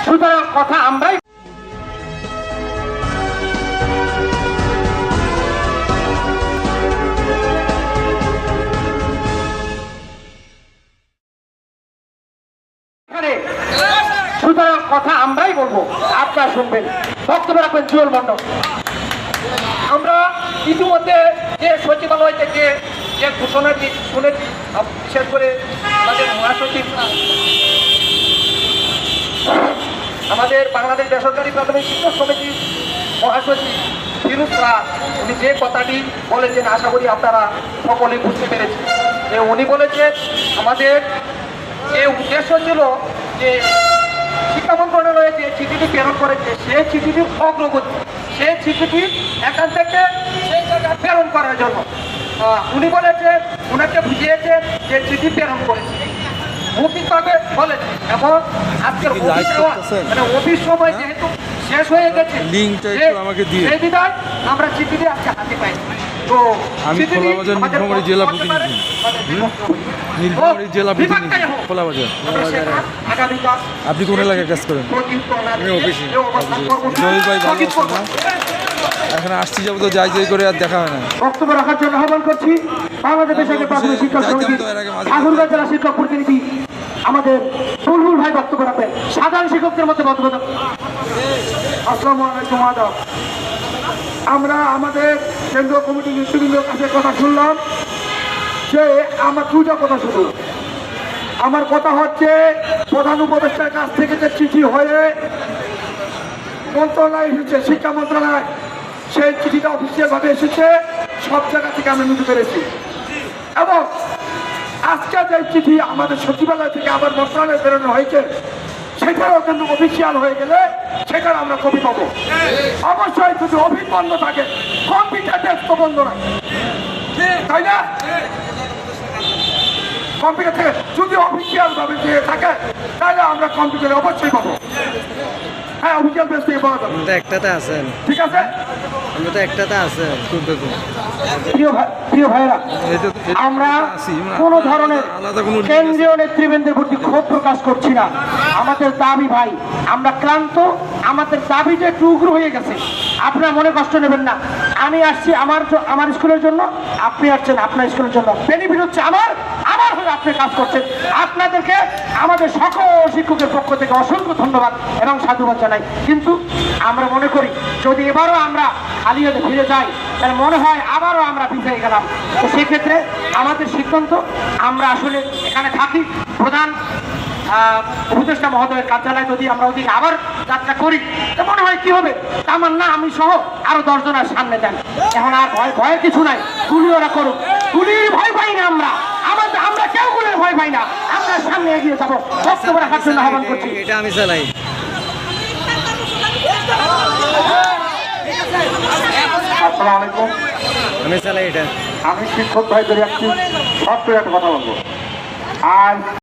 সুতরাং কথা আমরাই সুতরাং কথা আমরাই বলবো, আপনারা শুনবেন। বক্তব্য রাখবেন জুয়েল মন্ডল। আমরা ইতিমধ্যে যে সচিবালয় থেকে যে ঘোষণাটি শুনেছি, বিশেষ করে আমাদের মহাসচিব, আমাদের বাংলাদেশ বেসরকারি প্রাথমিক শিক্ষক সমিতির মহাসচিব ফিরোজ রাজ, উনি যে কথাটি বলেছেন আশা করি আপনারা সকলে বুঝতে পেরেছেন। যে উনি বলেছেন আমাদের যে উদ্দেশ্য ছিল যে শিক্ষা মন্ত্রণালয়ে যে চিঠিটি প্রেরণ করেছে সেই চিঠিটির অগ্রগতি, সেই চিঠিটি এখান থেকে সেই জায়গায় প্রেরণ করার জন্য উনি বলেছেন, ওনাকে বুঝিয়েছেন যে চিঠি প্রেরণ করেছে মৌখিকভাবে বলেছে। এবং আজকের মানে অফিস সময় যেহেতু শেষ হয়ে গেছে সেই বিধায় আমরা চিঠিটি আজকে হাতে পাই। তো জেলা প্রতিনিধি জেলা প্রতিনিধি খোলাবাজার। আপনি কোন এলাকায় কাজ করেন? আমি অফিসে। জহির ভাই ভালো আছে না? এখানে আসছি যাবো তো যাই যাই করে আর দেখা হয় না। বক্তব্য রাখার জন্য আহ্বান করছি বাংলাদেশ বেসরকারি প্রাথমিক শিক্ষক সমিতি ঠাকুরগাঁ জেলা শিক্ষক প্রতিনিধি আমাদের বুলবুল ভাই বক্তব্য রাখবেন। সাধারণ শিক্ষকদের মধ্যে বক্তব্য। আসসালামু আলাইকুম আদাব। আমরা আমাদের কেন্দ্রীয় কমিটির নেতৃবৃন্দের কাছে কথা শুনলাম যে আমার দুটা কথা শুধু। আমার কথা হচ্ছে প্রধান উপদেষ্টার কাছ থেকে যে চিঠি হয়ে মন্ত্রণালয় এসেছে, শিক্ষা মন্ত্রণালয়, সেই চিঠিটা অফিসিয়ালভাবে এসেছে, সব জায়গা থেকে আমি নিতে পেরেছি। এবং আজকে যে চিঠি আমাদের সচিবালয় থেকে আবার মন্ত্রণালয়ে বেরোনো হয়েছে সেটাও কিন্তু অফিসিয়াল হয়ে গেলে সেটার আমরা কপি পাবো। অবশ্যই যদি অফিস বন্ধ থাকে, কম্পিউটার টেস্ট তো বন্ধ নয়, তাই না? কম্পিউটার থেকে যদি অফিসিয়াল ভাবে দিয়ে থাকে তাহলে আমরা কম্পিউটারে অবশ্যই পাবো। হ্যাঁ, অফিসিয়াল বেস থেকে পাওয়া যাবে। একটাতে আছেন, ঠিক আছে? আমরা তো একটাতে আছে। প্রিয় ভাইয়েরা, আমরা কোন ধরনের কেন্দ্রীয় নেতৃবৃন্দের প্রতি ক্ষোভ প্রকাশ করছি না। আমাদের দাবি ভাই, আমরা ক্লান্ত, আমাদের দাবিটা একটু উগ্র হয়ে গেছে। আপনারা মনে কষ্ট নেবেন না। আমি আসছি আমার স্কুলের জন্য, আপনি আসছেন আপনার স্কুলের জন্য। বেনিফিট হচ্ছে আমার হয়ে আপনি কাজ করছেন। আপনাদেরকে আমাদের সকল শিক্ষকের পক্ষ থেকে অসংখ্য ধন্যবাদ এবং সাধুবাদ জানাই। কিন্তু আমরা মনে করি যদি এবারও আমরা খালি হতে ফিরে যাই তাহলে মনে হয় আবারও আমরা পিছিয়ে গেলাম। তো সেক্ষেত্রে আমাদের সিদ্ধান্ত, আমরা আসলে এখানে থাকি। প্রধান উপদেষ্টা মহোদয়ের কার্যালয় যদি আমরা ওদিকে আবার যাত্রা করি তো মনে হয় কি হবে, আমার না আমি সহ আরো 10 জনের সামনে দেন। এখন আর ভয়ের কিছু নাই, গুলি ওরা করুক, গুলির ভয় পাই না আমরা। আমরা কেউ গুলির ভয় পাই না, আমরা সামনে এগিয়ে যাবো। বক্তব্য রাখার জন্য আহ্বান করছি। এটা আমি চালাই। আসসালামু আলাইকুম। আমি চালাই এটা। আমি শিক্ষক ভাইদের একটি ছোট্ট একটা কথা বলবো। আর